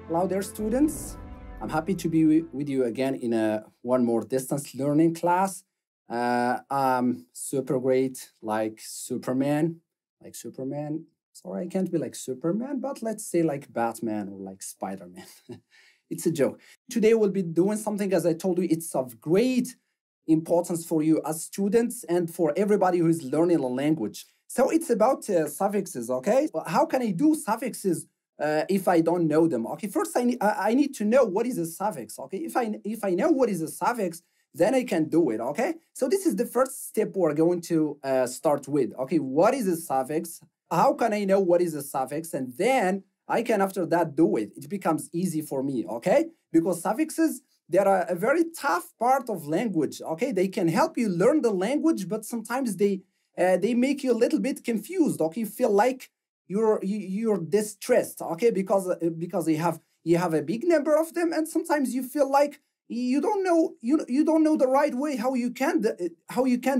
Hello there, students. I'm happy to be with you again in one more distance learning class. I'm super great, like Superman. Sorry, I can't be like Superman, but let's say like Batman or like Spider-Man. It's a joke. Today we'll be doing something, as I told you, it's of great importance for you as students and for everybody who is learning a language. So it's about suffixes, okay? How can I do suffixes if I don't know them? Okay, first I need to know what is a suffix, okay? If I know what is a suffix, then I can do it, okay? So this is the first step we're going to start with, okay? What is a suffix? How can I know what is a suffix? And then I can, after that, do it. It becomes easy for me, okay? Because suffixes, they are a very tough part of language, okay? They can help you learn the language, but sometimes they make you a little bit confused, okay? You feel like you're distressed, okay? Because you have a big number of them, and sometimes you feel like you don't know the right way how you can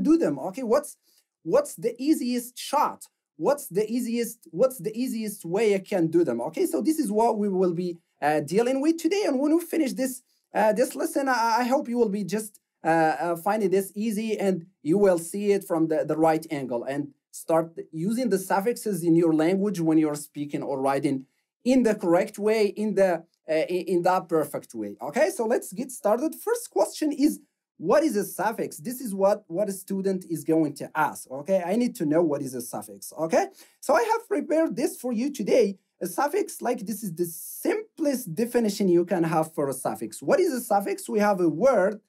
do them, okay? What's the easiest shot? What's the easiest way I can do them? Okay, so this is what we will be dealing with today. And when we finish this lesson, I hope you will be just finding this easy, and you will see it from the right angle and start using the suffixes in your language when you're speaking or writing in the correct way, in that perfect way. Okay, so let's get started. First question is, what is a suffix? This is what a student is going to ask, okay? I need to know what is a suffix, okay? So I have prepared this for you today. A suffix, like this is the simplest definition you can have for a suffix. What is a suffix? We have a word.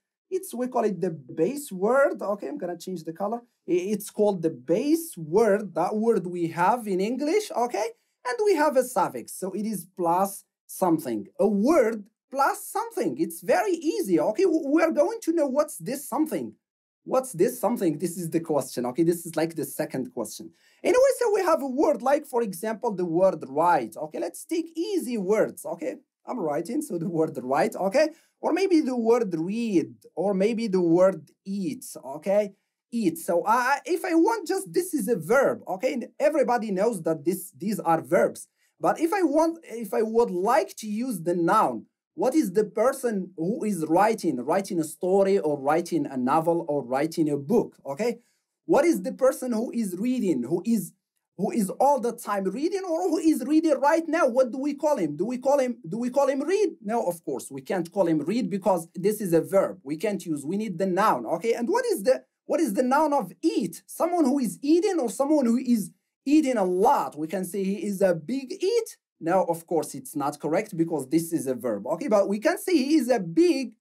We call it the base word, okay? I'm gonna change the color. It's called the base word, that word we have in English, okay? And we have a suffix, so it is plus something. A word plus something. It's very easy, okay? We're going to know what's this something. What's this something? This is the question, okay? This is like the second question. Anyway, so we have a word like, for example, the word write, okay? Let's take easy words, okay? I'm writing, so the word write, okay? Or maybe the word read, or maybe the word eat, okay? Eat. So if I want just, this is a verb, okay? And everybody knows that these are verbs. But if I would like to use the noun, what is the person who is writing a story or writing a novel or writing a book, okay? What is the person who is reading, who is all the time reading, or who is reading right now? What do we call him? Do we call him read? No, of course, we can't call him read because this is a verb. We need the noun, okay? And what is the noun of eat? Someone who is eating or someone who is eating a lot. We can say he is a big eat. No, of course, it's not correct because this is a verb, okay? But we can say he is a big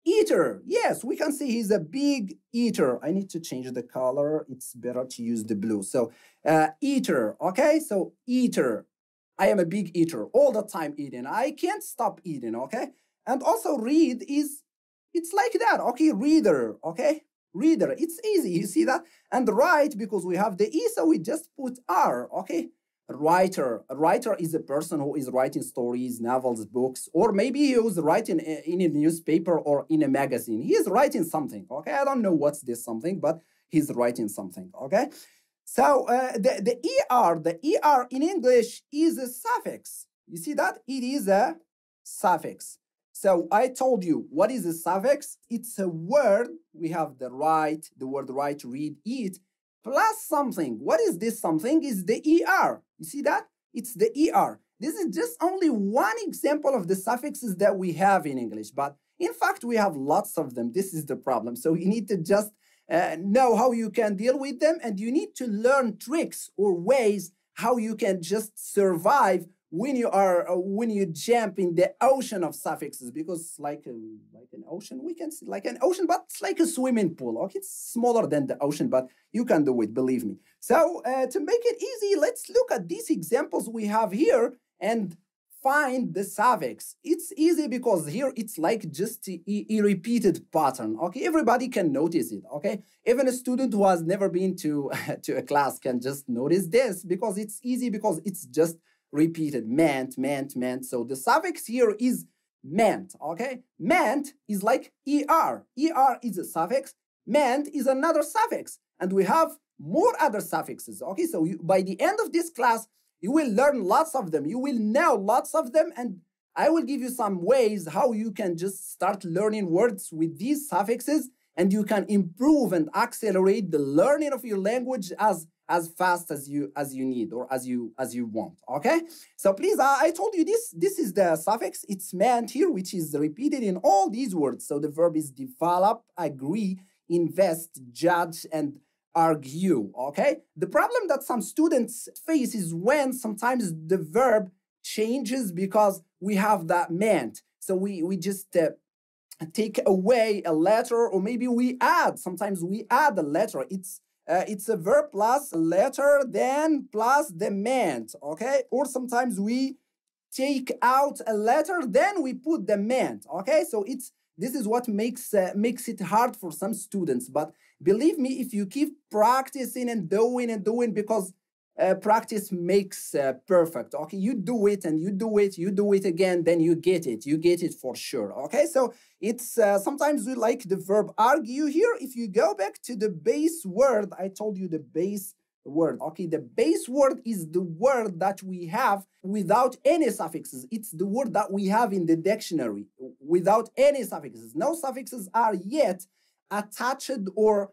eater. Yes, we can say he's a big eater. I need to change the color. It's better to use the blue. So, eater, okay? So, eater. I am a big eater, all the time eating. I can't stop eating, okay? And also read it's like that, okay? Reader, okay? Reader, it's easy, you see that? And write, because we have the E, so we just put R, okay? Writer. A writer is a person who is writing stories, novels, books, or maybe he was writing in a newspaper or in a magazine. He is writing something, okay? I don't know what's this something, but he's writing something, okay? So the ER in English is a suffix. You see that? It is a suffix. So I told you, what is a suffix? It's a word. We have the word write, read, eat, plus something. What is this something? Is the ER. You see that? It's the ER. This is just only one example of the suffixes that we have in English, but in fact, we have lots of them. This is the problem. So you need to just know how you can deal with them, and you need to learn tricks or ways how you can just survive when you jump in the ocean of suffixes, because like an ocean, we can see like an ocean, but it's like a swimming pool. Okay, it's smaller than the ocean, but you can do it, believe me. So to make it easy, let's look at these examples we have here and find the suffix. It's easy because here it's like just a repeated pattern. Okay, everybody can notice it. Okay, even a student who has never been to a class can just notice this because it's easy, because it's just repeated. Meant. So the suffix here is meant, okay? Meant is like ER. ER is a suffix. Meant is another suffix. And we have more other suffixes, okay? So by the end of this class, you will learn lots of them. You will know lots of them. And I will give you some ways how you can just start learning words with these suffixes, and you can improve and accelerate the learning of your language as fast as you need, or as you want. Okay, so please, I told you this is the suffix. It's meant here, which is repeated in all these words. So the verb is develop, agree, invest, judge, and argue. Okay, the problem that some students face is when sometimes the verb changes because we have that meant. So we just take away a letter, or maybe we add. Sometimes we add a letter. It's a verb plus a letter, then plus the meant. Okay, or sometimes we take out a letter, then we put the meant. Okay, so this is what makes it hard for some students. But believe me, if you keep practicing and doing, because practice makes perfect. Okay, you do it and you do it again, then you get it for sure. Okay, so it's sometimes we like the verb argue here. If you go back to the base word, I told you the base word. Okay, the base word is the word that we have without any suffixes. It's the word that we have in the dictionary without any suffixes. No suffixes are yet attached or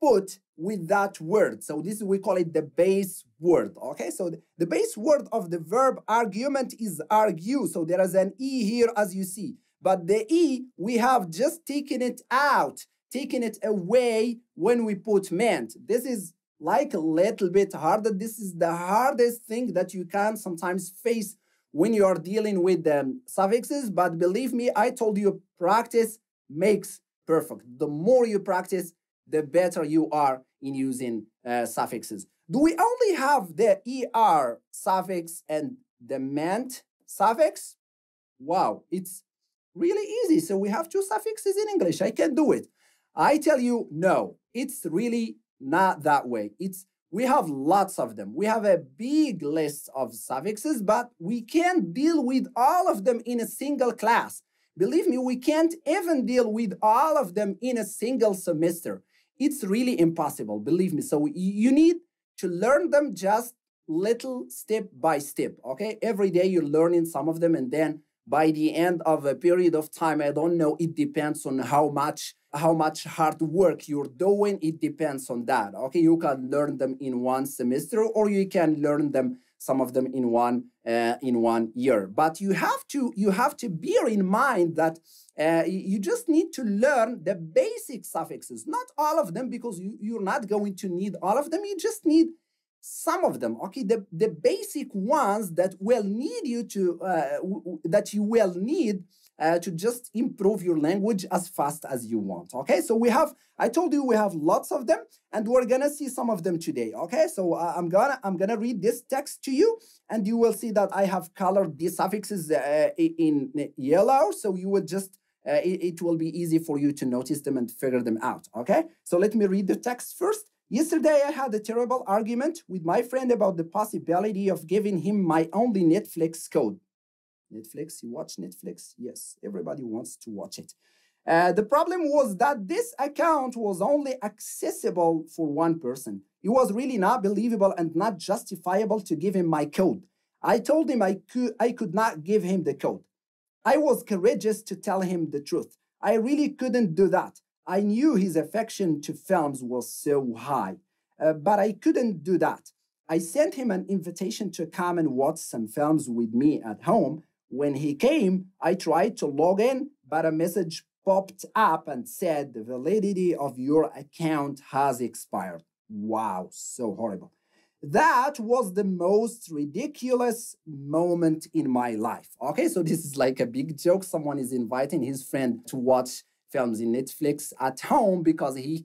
put with that word. So this, we call it the base word. Okay, so the base word of the verb argument is argue. So there is an E here, as you see. But the E, we have just taken it out, taken it away when we put meant. This is like a little bit harder. This is the hardest thing that you can sometimes face when you are dealing with suffixes. But believe me, I told you, practice makes perfect. The more you practice, the better you are in using suffixes. Do we only have the ER suffix and the meant suffix? Wow, it's really easy. So we have two suffixes in English. I can do it. I tell you, no, it's really not that way. We have lots of them. We have a big list of suffixes, but we can't deal with all of them in a single class. Believe me, we can't even deal with all of them in a single semester. It's really impossible, believe me. So you need to learn them just little step by step, okay? Every day you're learning some of them, and then by the end of a period of time, I don't know, it depends on how much hard work you're doing. It depends on that, okay? You can learn them in one semester, or you can learn them, some of them in one year. But you have to bear in mind that you just need to learn the basic suffixes, not all of them, because you're not going to need all of them. You just need some of them, okay? The basic ones that will need you to to just improve your language as fast as you want, okay? So I told you we have lots of them, and we're gonna see some of them today, okay? So I'm gonna read this text to you, and you will see that I have colored these suffixes in yellow, so you will just it will be easy for you to notice them and figure them out, okay? So let me read the text first. Yesterday, I had a terrible argument with my friend about the possibility of giving him my only Netflix code. Netflix, you watch Netflix? Yes, everybody wants to watch it. The problem was that this account was only accessible for one person. It was really not believable and not justifiable to give him my code. I told him I could not give him the code. I was courageous to tell him the truth. I really couldn't do that. I knew his affection to films was so high, but I couldn't do that. I sent him an invitation to come and watch some films with me at home. When he came, I tried to log in, but a message popped up and said the validity of your account has expired. Wow, so horrible. That was the most ridiculous moment in my life. Okay, so this is like a big joke. Someone is inviting his friend to watch films in Netflix at home because he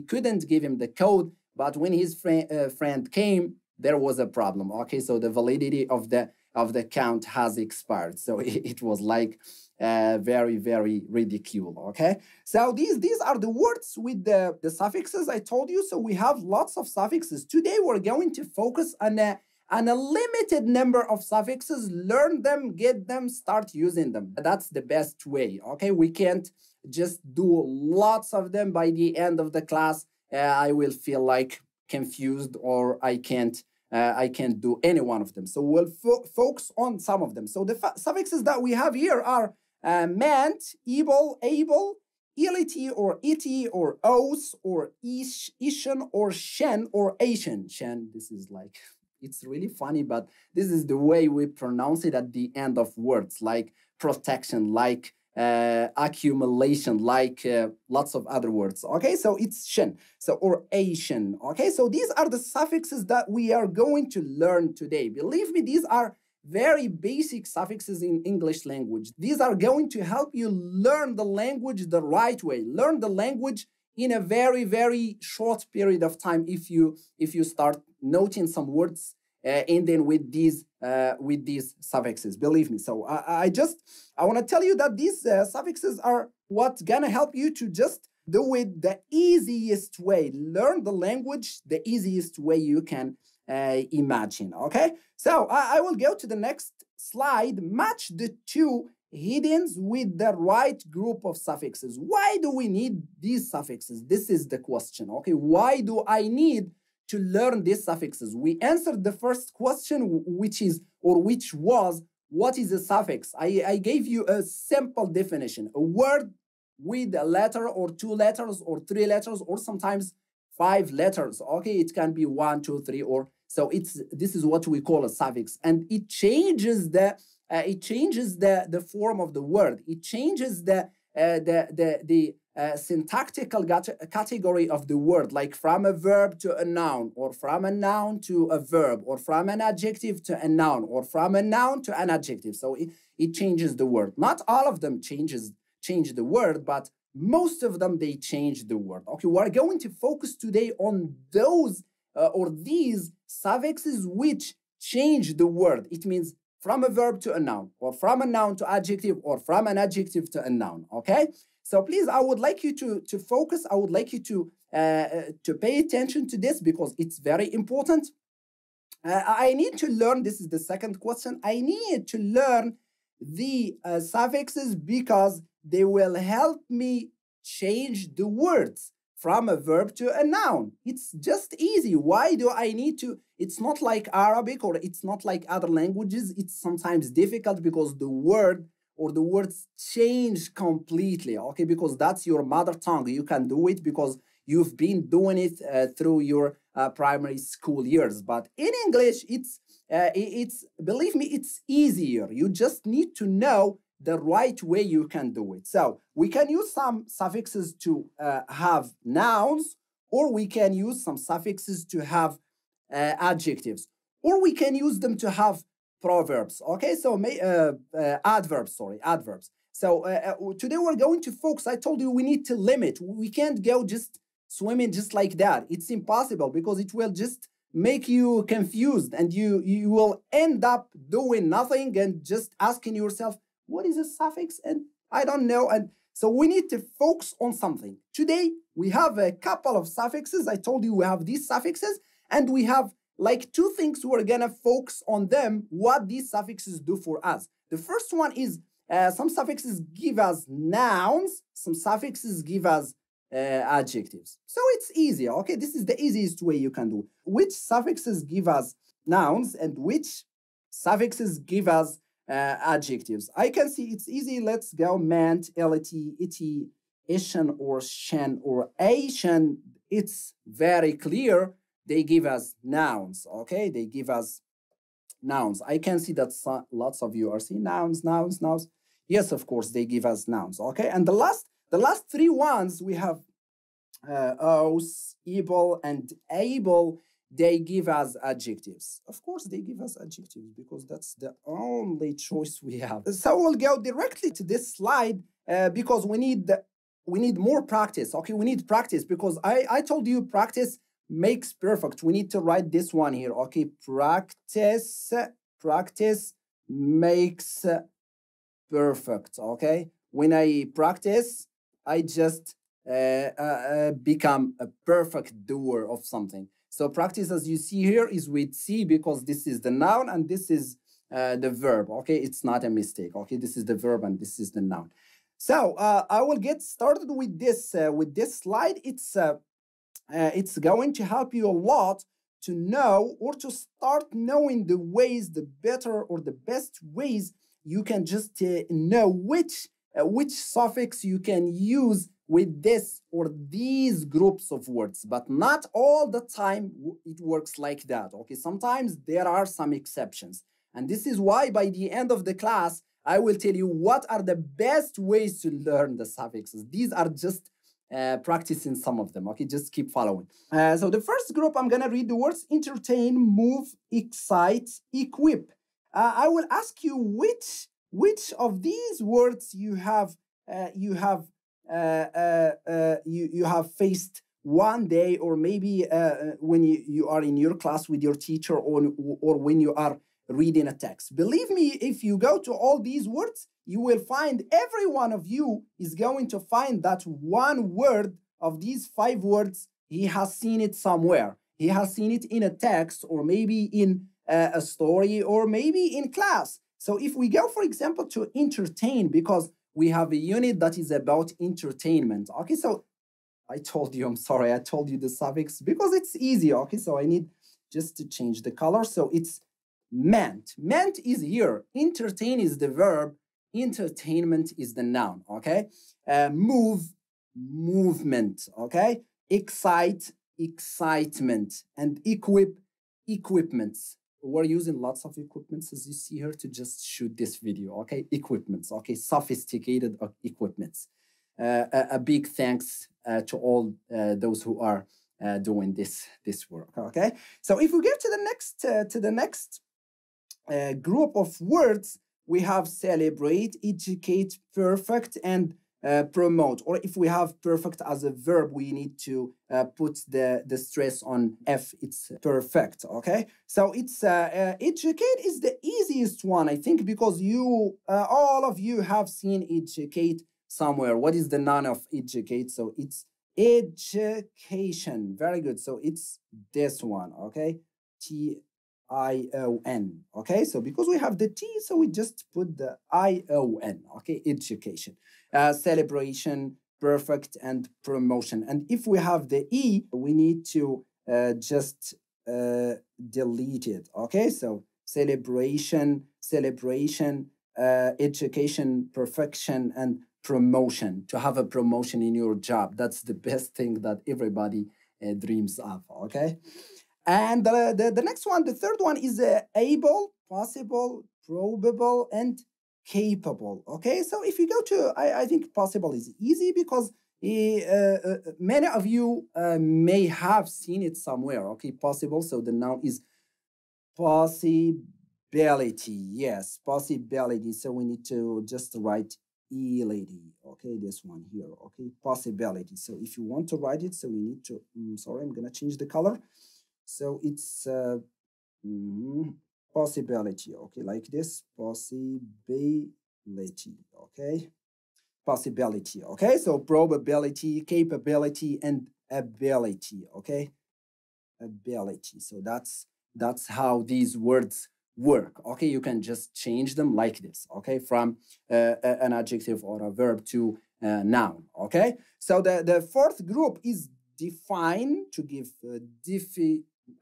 couldn't give him the code, but when his friend came, there was a problem. Okay, so the validity of the account has expired. So it was like very, very ridiculous. Okay, so these are the words with the suffixes I told you. So we have lots of suffixes. Today we're going to focus on a limited number of suffixes. Learn them, get them, start using them. That's the best way. Okay, we can't just do lots of them. By the end of the class, I will feel like confused, or I can't I can do any one of them. So we'll focus on some of them. So the suffixes that we have here are meant, able, ility or ity or os or ish, ishan or shen or asian. Shen, this is like, it's really funny, but this is the way we pronounce it at the end of words, like protection, like accumulation, like lots of other words. Okay, so it's shen, so or asian. Okay, so these are the suffixes that we are going to learn today. Believe me, these are very basic suffixes in English language. These are going to help you learn the language the right way, learn the language in a very, very short period of time if you start noting some words ending with these suffixes. Believe me. So I want to tell you that these suffixes are what's gonna help you to just do it the easiest way. Learn the language the easiest way you can imagine. Okay, so I will go to the next slide. Match the two headings with the right group of suffixes. Why do we need these suffixes? This is the question. Okay, why do I need to learn these suffixes? We answered the first question, which was, what is a suffix? I gave you a simple definition: a word with a letter or two letters or three letters or sometimes 5 letters. Okay, it can be 1, 2, 3, or so. This is what we call a suffix, and it changes the form of the word. It changes the syntactical category of the word, like from a verb to a noun, or from a noun to a verb, or from an adjective to a noun, or from a noun to an adjective. So it changes the word. Not all of them change the word, but most of them, they change the word. Okay, we're going to focus today on those or these suffixes which change the word. It means from a verb to a noun, or from a noun to adjective, or from an adjective to a noun. Okay, so please, I would like you to focus. I would like you to pay attention to this because it's very important. I need to learn, this is the second question, I need to learn the suffixes because they will help me change the words from a verb to a noun. It's just easy. Why do I need to? It's not like Arabic, or it's not like other languages. It's sometimes difficult because the word or the words change completely, okay? Because that's your mother tongue. You can do it because you've been doing it through your primary school years. But in English, it's believe me, it's easier. You just need to know the right way you can do it. So we can use some suffixes to have nouns, or we can use some suffixes to have adjectives, or we can use them to have proverbs. Okay, so adverbs. So today we're going to focus. I told you we need to limit. We can't go just swimming just like that. It's impossible because it will just make you confused, and you will end up doing nothing and just asking yourself, what is a suffix? And I don't know. And so we need to focus on something. Today, we have a couple of suffixes. I told you we have these suffixes, and we have like 2 things we're gonna focus on them, what these suffixes do for us. The first one is some suffixes give us nouns, some suffixes give us adjectives. So it's easy, okay? This is the easiest way you can do. Which suffixes give us nouns and which suffixes give us adjectives? I can see it's easy. Let's go. Meant, ility, ity, ishan, or shen, or asian. It's very clear. They give us nouns, okay? They give us nouns. I can see that lots of you are seeing nouns. Yes, of course, they give us nouns, okay? And the last 3 ones, we have os, able, and able. They give us adjectives. Of course, they give us adjectives because that's the only choice we have. So we'll go directly to this slide because we need more practice. Okay, we need practice because I told you practice makes perfect. We need to write this one here. Okay, practice makes perfect. Okay, when I practice, I just become a perfect doer of something. So practice, as you see here, is with C because this is the noun and this is the verb. Okay, it's not a mistake. Okay, this is the verb and this is the noun. So I will get started with this slide. It's going to help you a lot to know or to start knowing the ways, the better or the best ways you can just know which suffix you can use with this or these groups of words, but not all the time it works like that. Okay, sometimes there are some exceptions, and this is why by the end of the class I will tell you what are the best ways to learn the suffixes. These are just practicing some of them. Okay, just keep following. So the first group, I'm gonna read the words entertain, move, excite, equip. I will ask you which of these words you have faced one day, or maybe when you are in your class with your teacher, or when you are reading a text. Believe me, if you go to all these words, you will find every one of you is going to find that one word of these 5 words, he has seen it somewhere. He has seen it in a text, or maybe in a story, or maybe in class. So if we go, for example, to entertain, because we have a unit that is about entertainment. Okay, so I told you, I'm sorry, I told you the suffix because it's easy. Okay, so I need just to change the color. So it's meant. Meant is here. Entertain is the verb. Entertainment is the noun. Okay. Move, movement. Okay. Excite, excitement. And equip, equipments. We're using lots of equipments, as you see here, to just shoot this video. Okay. Equipments. Okay. Sophisticated equipments. A big thanks to all those who are doing this work. Okay. So if we get to the next group of words, we have celebrate, educate, perfect, and promote. Or if we have perfect as a verb, we need to put the stress on F. It's perfect. Okay, so it's educate is the easiest one, I think, because you all of you have seen educate somewhere. What is the noun of educate? So it's education. Very good. So it's this one. Okay, T-I-O-N. Okay, so because we have the T, so we just put the I-O-N. Okay, education, celebration, perfect, and promotion. And if we have the E, we need to just delete it. Okay, so celebration, education, perfection, and promotion. To have a promotion in your job, that's the best thing that everybody dreams of. Okay. And the next one, the third one, is able, possible, probable, and capable. Okay, so if you go to, I think possible is easy because many of you may have seen it somewhere. Okay, possible. So the noun is possibility. Yes, possibility. So we need to just write ability. Okay, this one here. Okay, possibility. So if you want to write it, so we need to, sorry, I'm going to change the color. So it's possibility, okay, like this, possibility, okay, possibility, okay, so probability, capability, and ability, okay, ability. So that's how these words work. Okay, you can just change them like this, okay, from an adjective or a verb to a noun. Okay, so the fourth group is define, to give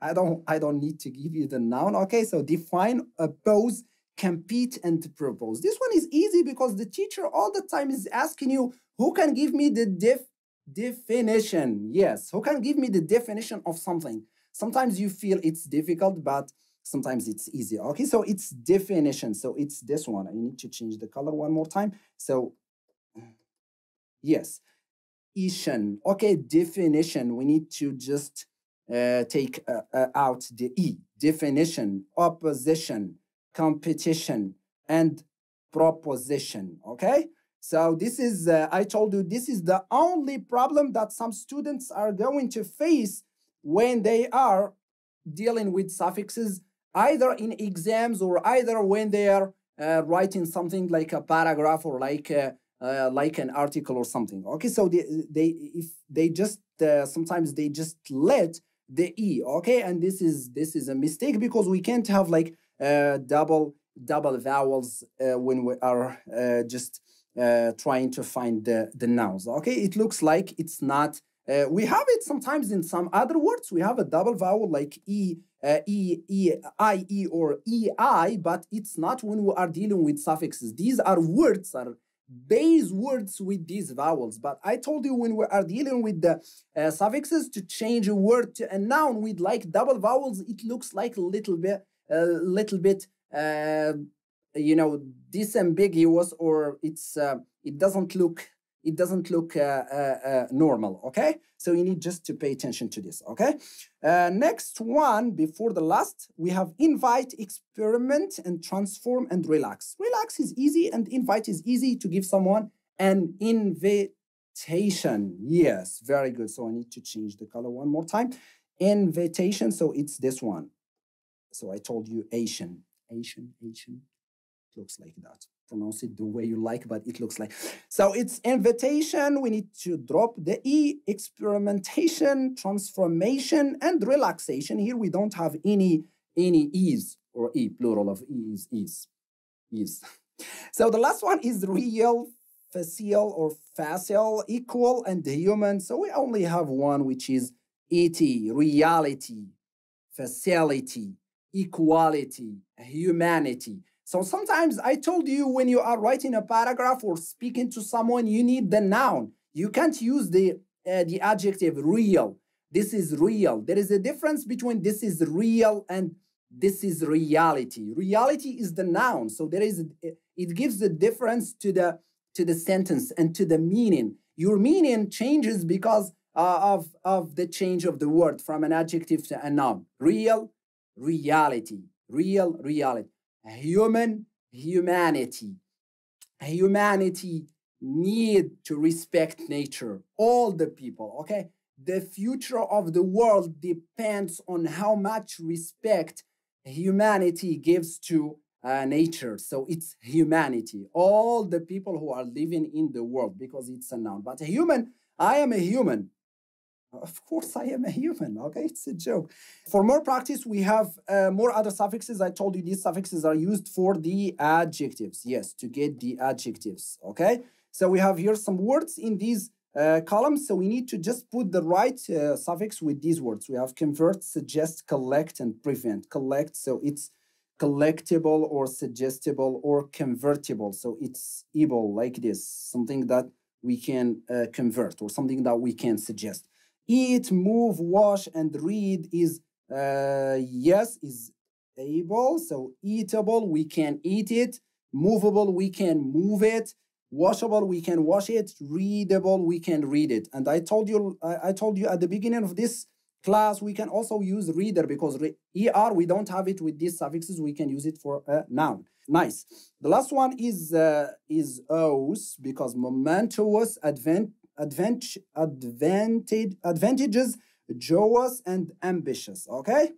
I don't need to give you the noun. Okay, so define, oppose, compete, and propose. This one is easy because the teacher all the time is asking you, who can give me the definition? Yes, who can give me the definition of something? Sometimes you feel it's difficult, but sometimes it's easy. Okay, so it's definition. So it's this one. I need to change the color one more time. So yes, Ishan. Okay, definition. We need to just take out the E. Definition, opposition, competition, and proposition. Okay, so this is, I told you, this is the only problem that some students are going to face when they are dealing with suffixes, either in exams or either when they are writing something like a paragraph or like an article or something. Okay, so if they just sometimes they just let the E. Okay, and this is a mistake because we can't have like double vowels when we are just trying to find the nouns. Okay, it looks like it's not We have it sometimes in some other words. We have a double vowel like I, E, or EI, but it's not when we are dealing with suffixes. These are words, are base words with these vowels. But I told you when we are dealing with the suffixes, to change a word to a noun with like double vowels, it looks like a little bit, you know, disambiguous, or it doesn't look normal. Okay, so you need just to pay attention to this. Okay, next one before the last, we have invite, experiment, and transform, and relax. Relax is easy, and invite is easy, to give someone an invitation. Yes, very good. So I need to change the color one more time. Invitation, so it's this one. So I told you Asian. Looks like that. Pronounce it the way you like, but it looks like. So it's invitation. We need to drop the E. Experimentation, transformation, and relaxation. Here we don't have any E's, or E, plural of E is E's. So the last one is real, facile, or facile, equal, and human. So we only have one, which is ET, reality, facility, equality, humanity. So sometimes I told you, when you are writing a paragraph or speaking to someone, you need the noun. You can't use the adjective real. This is real. There is a difference between this is real and this is reality. Reality is the noun. So it gives the difference to the sentence and to the meaning. Your meaning changes because of the change of the word from an adjective to a noun. Real, reality. Real, reality. Human, humanity. Humanity need to respect nature. All the people, okay? The future of the world depends on how much respect humanity gives to nature. So it's humanity. All the people who are living in the world, because it's a noun. But a human, I am a human. Of course, I am a human, okay? It's a joke. For more practice, we have more other suffixes. I told you these suffixes are used for the adjectives. Yes, to get the adjectives, okay? So we have here some words in these columns. So we need to just put the right suffix with these words. We have convert, suggest, collect, and prevent. Collect, so it's collectible or suggestible or convertible. So it's able, like this, something that we can convert, or something that we can suggest. Eat, move, wash, and read is yes, is able. So eatable, we can eat it. Movable, we can move it. Washable, we can wash it. Readable, we can read it. And I told you at the beginning of this class, we can also use reader, because ER, we don't have it with these suffixes. We can use it for a noun. Nice. The last one is os, because momentous, advantages, joyous, and ambitious. Okay,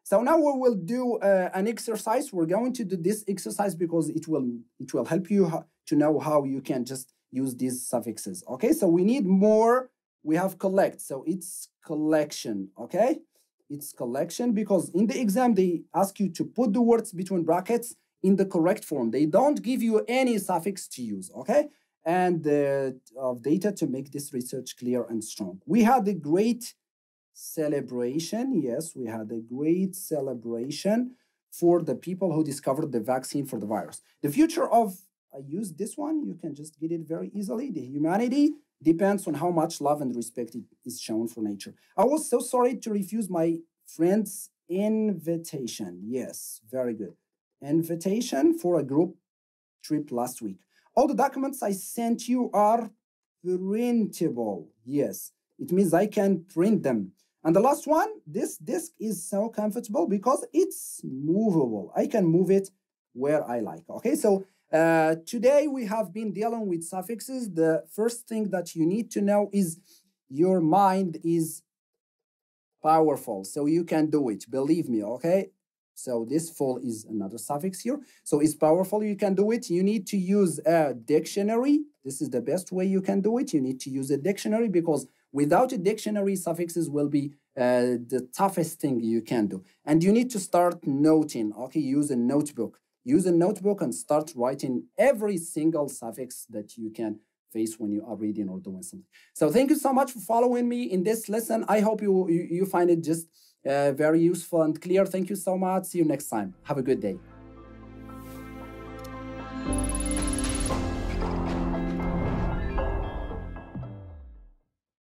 so now we will do an exercise. We're going to do this exercise because it will help you to know how you can just use these suffixes. Okay, so we need more. We have collect, so it's collection. Okay, it's collection, because in the exam they ask you to put the words between brackets in the correct form. They don't give you any suffix to use. Okay, and of data to make this research clear and strong. We had a great celebration. Yes, we had a great celebration for the people who discovered the vaccine for the virus. The future of, I use this one, you can just get it very easily. The humanity depends on how much love and respect it is shown for nature. I was so sorry to refuse my friend's invitation. Yes, very good. Invitation for a group trip last week. All the documents I sent you are printable. Yes, it means I can print them. And the last one, this disk is so comfortable because it's movable. I can move it where I like. Okay, so today we have been dealing with suffixes. The first thing that you need to know is your mind is powerful, so you can do it. Believe me, okay? So this full is another suffix here. So it's powerful, you can do it. You need to use a dictionary. This is the best way you can do it. You need to use a dictionary, because without a dictionary, suffixes will be the toughest thing you can do. And you need to start noting, okay? Use a notebook. Use a notebook and start writing every single suffix that you can face when you are reading or doing something. So thank you so much for following me in this lesson. I hope you find it just very useful and clear. Thank you so much. See you next time. Have a good day.